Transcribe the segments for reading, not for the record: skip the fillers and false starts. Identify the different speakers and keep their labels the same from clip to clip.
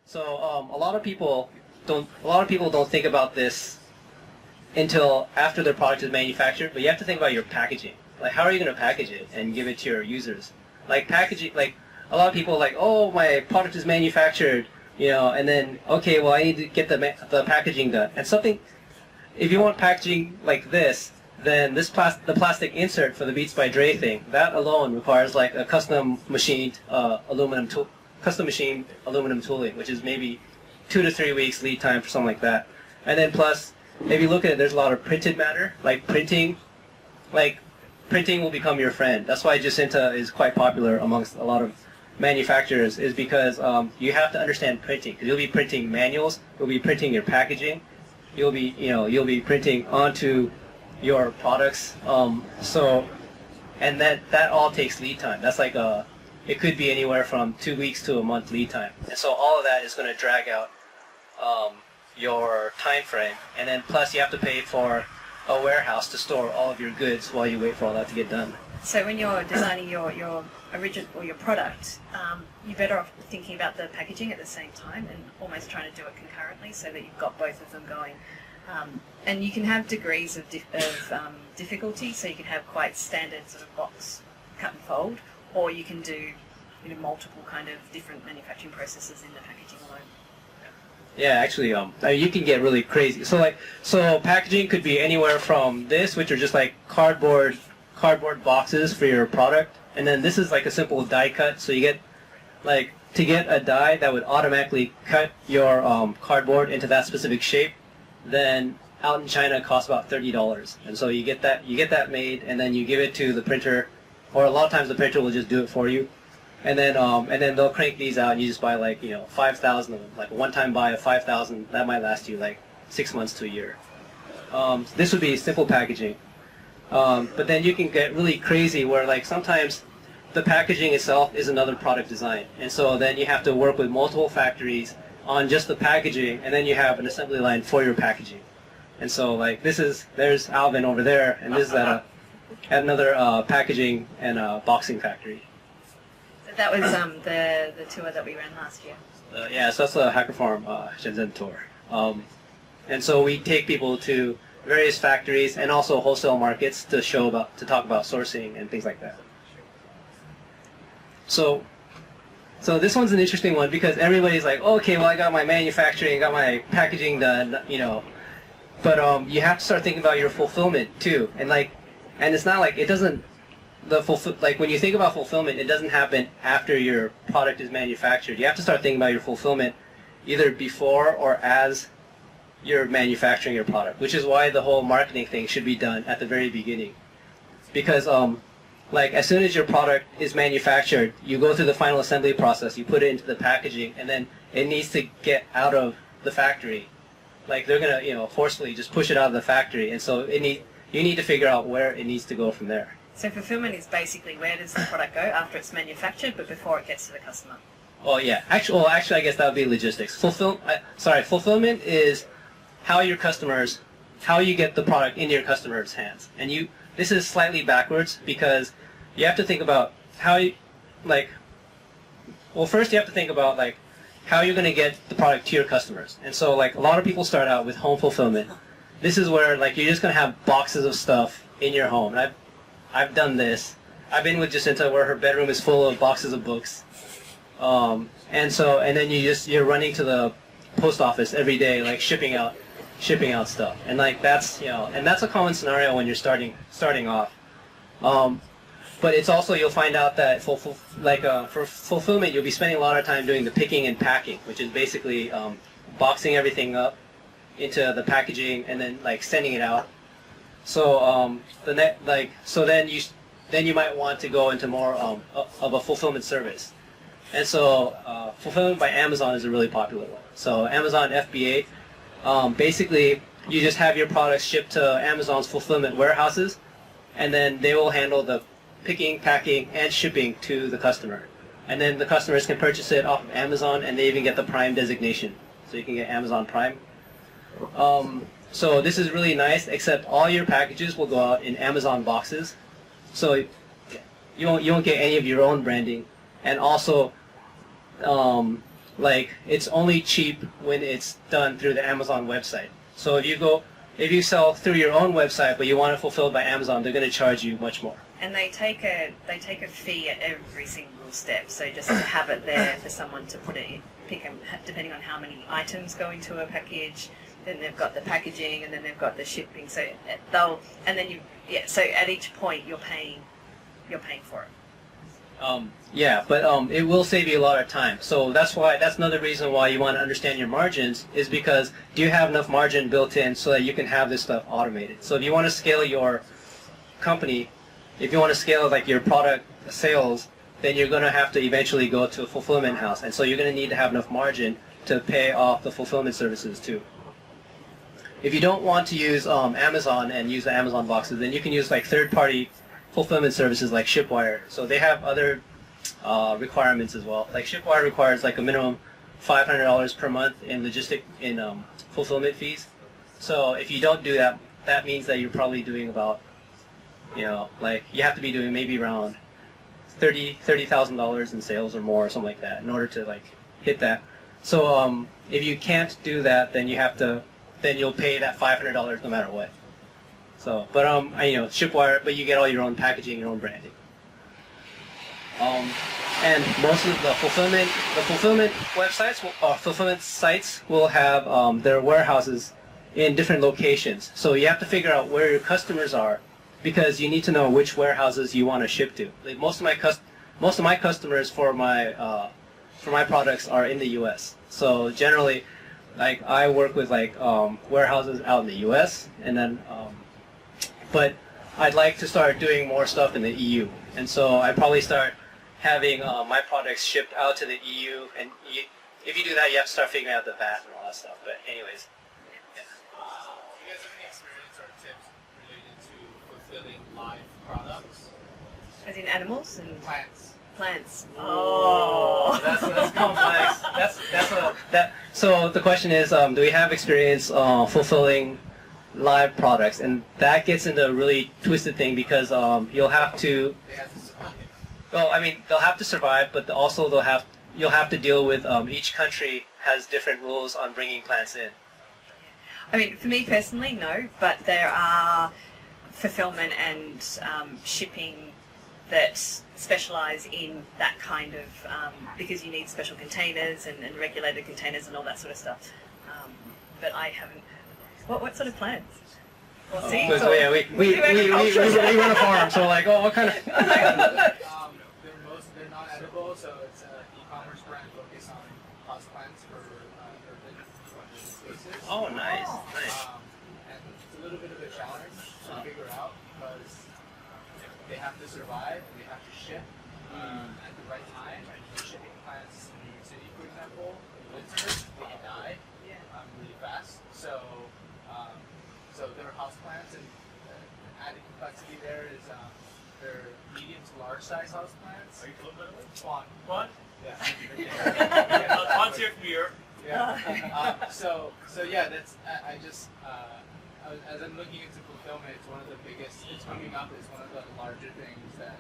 Speaker 1: So a lot of people don't think about this until after their product is manufactured. But you have to think about your packaging. Like, how are you going to package it and give it to your users? Like packaging, like a lot of people are like, oh, my product is manufactured, and then okay, well, I need to get the packaging done. And something, if you want packaging like this, then the plastic insert for the Beats by Dre thing, that alone requires like a custom machined aluminum tooling, which is maybe 2 to 3 weeks lead time for something like that. And then plus, if you look at it, there's a lot of printed matter, like printing will become your friend. That's why Jacinta is quite popular amongst a lot of manufacturers, is because you have to understand printing. Because you'll be printing manuals, you'll be printing your packaging, you'll be printing onto your products. And that all takes lead time. That's like it could be anywhere from 2 weeks to a month lead time. And so all of that is going to drag out your time frame. And then plus you have to pay for a warehouse to store all of your goods while you wait for all that to get done.
Speaker 2: So when you're designing your original or your product, you're better off thinking about the packaging at the same time and almost trying to do it concurrently so that you've got both of them going. And you can have degrees of difficulty, so you can have quite standard sort of box cut and fold, or you can do multiple kind of different manufacturing processes in the packaging alone.
Speaker 1: Yeah, actually, you can get really crazy. So packaging could be anywhere from this, which are just like cardboard boxes for your product, and then this is like a simple die cut. So you get to get a die that would automatically cut your cardboard into that specific shape. Then out in China, it costs about $30, and so you get that made, and then you give it to the printer, or a lot of times the printer will just do it for you. And then they'll crank these out, and you just buy 5,000 of them, like a one-time buy of 5,000. That might last you like 6 months to a year. This would be simple packaging, but then you can get really crazy where sometimes the packaging itself is another product design, and so then you have to work with multiple factories on just the packaging, and then you have an assembly line for your packaging. And so there's Alvin over there, and this is at another packaging and boxing factory.
Speaker 2: That was the tour that we ran last year.
Speaker 1: Yeah, so that's the Hackerfarm Shenzhen tour. And so we take people to various factories and also wholesale markets to talk about sourcing and things like that. So this one's an interesting one because everybody's like, okay, well, I got my manufacturing, I got my packaging done, but you have to start thinking about your fulfillment too. And it's not like it doesn't. When you think about fulfillment, it doesn't happen after your product is manufactured. You have to start thinking about your fulfillment either before or as you're manufacturing your product, which is why the whole marketing thing should be done at the very beginning. Because as soon as your product is manufactured, you go through the final assembly process, you put it into the packaging, and then it needs to get out of the factory. They're gonna forcefully just push it out of the factory, and so you need to figure out where it needs to go from there.
Speaker 2: So fulfillment is basically where does the product go after it's manufactured, but before it gets to the customer.
Speaker 1: Oh yeah. Actually, I guess that would be logistics. Fulfillment is how you get the product into your customer's hands. And this is slightly backwards because you have to think about first you have to think about how you're going to get the product to your customers. And so a lot of people start out with home fulfillment. This is where you're just going to have boxes of stuff in your home. And I've done this. I've been with Jacinta where her bedroom is full of boxes of books. And then you're running to the post office every day, shipping out stuff. And that's a common scenario when you're starting off. But it's also, you'll find out that for fulfillment, you'll be spending a lot of time doing the picking and packing, which is basically boxing everything up into the packaging and then sending it out. So then you might want to go into more of a fulfillment service. And so fulfillment by Amazon is a really popular one. So Amazon FBA, basically you just have your products shipped to Amazon's fulfillment warehouses, and then they will handle the picking, packing, and shipping to the customer. And then the customers can purchase it off of Amazon, and they even get the Prime designation. So you can get Amazon Prime. So this is really nice, except all your packages will go out in Amazon boxes. So you won't get any of your own branding. And also, like it's only cheap when it's done through the Amazon website. So if you sell through your own website but you want it fulfilled by Amazon, they're going to charge you much more.
Speaker 2: And they take a fee at every single step. So just to have it there for someone to put it in, depending on how many items go into a package. Then they've got the packaging, and then they've got the shipping. So so at each point you're paying for it.
Speaker 1: Yeah, but it will save you a lot of time. So that's another reason why you want to understand your margins, is because do you have enough margin built in so that you can have this stuff automated? So if you want to scale your company, if you want to scale like your product sales, then you're going to have to eventually go to a fulfillment house, and so you're going to need to have enough margin to pay off the fulfillment services too. If you don't want to use Amazon and use the Amazon boxes, then you can use like third-party fulfillment services like Shipwire. So they have other requirements as well. Like Shipwire requires like a minimum $500 per month in fulfillment fees. So if you don't do that, that means that you're probably doing about, like you have to be doing maybe around $30,000 in sales or more, or something like that, in order to like hit that. So if you can't do that, then you'll pay that $500 no matter what. So, but Shipwire, but you get all your own packaging, your own branding. And most of the fulfillment websites, fulfillment sites will have their warehouses in different locations. So you have to figure out where your customers are, because you need to know which warehouses you want to ship to. Like most of my customers for my products are in the U.S. So generally, like I work with like warehouses out in the U.S. and then, but I'd like to start doing more stuff in the EU, and so I probably start having my products shipped out to the EU. And if you do that, you have to start figuring out the VAT and all that stuff. But anyways.
Speaker 3: Do you guys have any experience or tips related to fulfilling live products?
Speaker 2: As in animals and
Speaker 3: Plants.
Speaker 2: Oh,
Speaker 1: that's complex. So the question is, do we have experience fulfilling live products? And that gets into a really twisted thing, because you'll have to.
Speaker 3: They have to survive.
Speaker 1: Well, I mean, they'll have to survive, but also you'll have to deal with each country has different rules on bringing plants in.
Speaker 2: I mean, for me personally, no, but there are fulfillment and shipping that specialize in that kind of, because you need special containers and regulated containers and all that sort of stuff. But I haven't. What sort of plants? Well, seeds?
Speaker 1: So yeah, we run a farm, so like, what kind of?
Speaker 3: They're not edible, so it's an e-commerce brand focused on houseplants for urban spaces.
Speaker 1: Oh, nice.
Speaker 3: And it's a little bit of a challenge to figure out, because they have to survive, they have to ship at the right time. Shipping plants in New York City, for example, in winter, they die really fast. So they're houseplants, and added complexity there is they're medium to large size houseplants.
Speaker 4: Are you close, by the way?
Speaker 3: Quan?
Speaker 4: Yeah. Quan's here from Europe.
Speaker 3: Yeah. So yeah, that's as I'm looking into fulfillment, it's one of the biggest. It's coming up as one of the larger things that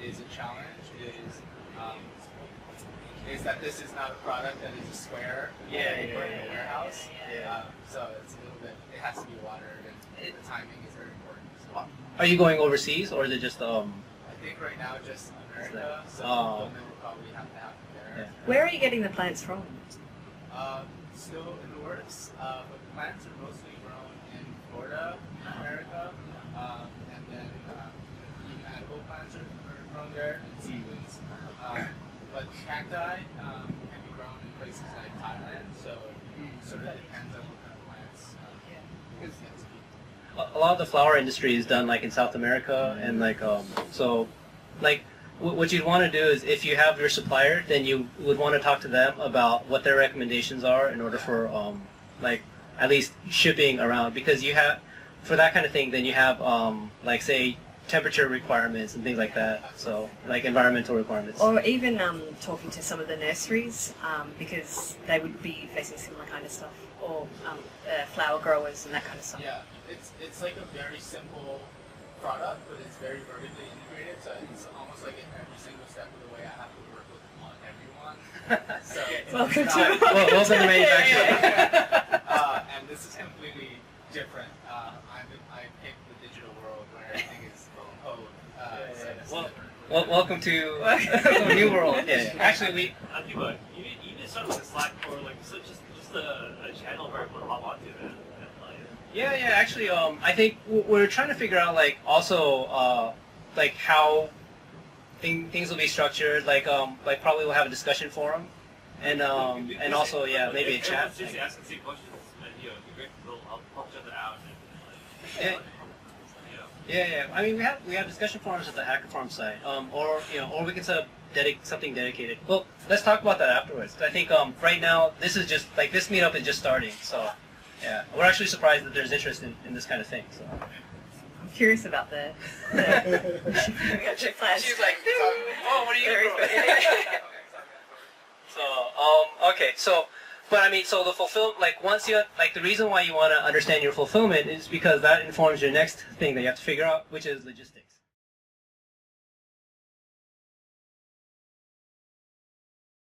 Speaker 3: is a challenge. Is that this is not a product that is a square in a warehouse. So it's a little bit. It has to be watered, and the timing is very important. So.
Speaker 1: Are you going overseas, or is it just
Speaker 3: I think right now just America. So fulfillment will probably have to happen there.
Speaker 1: Yeah.
Speaker 2: Where are you getting the plants from?
Speaker 3: Still in the works, but the plants are mostly grown in Florida, America, and then even edible plants are grown there, and seedlings. But cacti can be grown in places like Thailand, so it sort of depends on what kind of plants.
Speaker 1: A lot of the flower industry is done like in South America, and like so, like what you'd want to do is, if you have your supplier, then you would want to talk to them about what their recommendations are in order for like at least shipping around, because you have, for that kind of thing, then you have like say temperature requirements and things like that, so like environmental requirements.
Speaker 2: Or even talking to some of the nurseries, because they would be facing similar kind of stuff, or flower growers and that kind of stuff.
Speaker 3: Yeah, it's like a very simple product, but it's very vertically integrated, so it's almost like in every single step of the way I have to work with everyone. So
Speaker 2: Welcome to.
Speaker 1: Welcome to manufacturing.
Speaker 3: And this is completely different. I picked the digital world where everything is code.
Speaker 1: Welcome to a new world. Yeah. Actually, we.
Speaker 4: You need to start with a Slack or like just a channel where people hop onto it.
Speaker 1: Yeah. Actually, I think we're trying to figure out like also like how things will be structured. Like probably we'll have a discussion forum, and also maybe a chat.
Speaker 4: Just ask and see questions, and it'd be great. We'll help each other out.
Speaker 1: Yeah. I mean, we have discussion forums at the Hackerfarm site, or we can set up something dedicated. Well, let's talk about that afterwards. I think right now this is just like this meetup is just starting, so yeah, we're actually surprised that there's interest in this kind of thing. So
Speaker 2: I'm curious about the plans.
Speaker 1: She's like, oh, what are you doing? So okay, but I mean, so the once you the reason why you want to understand your fulfillment is because that informs your next thing that you have to figure out, which is logistics.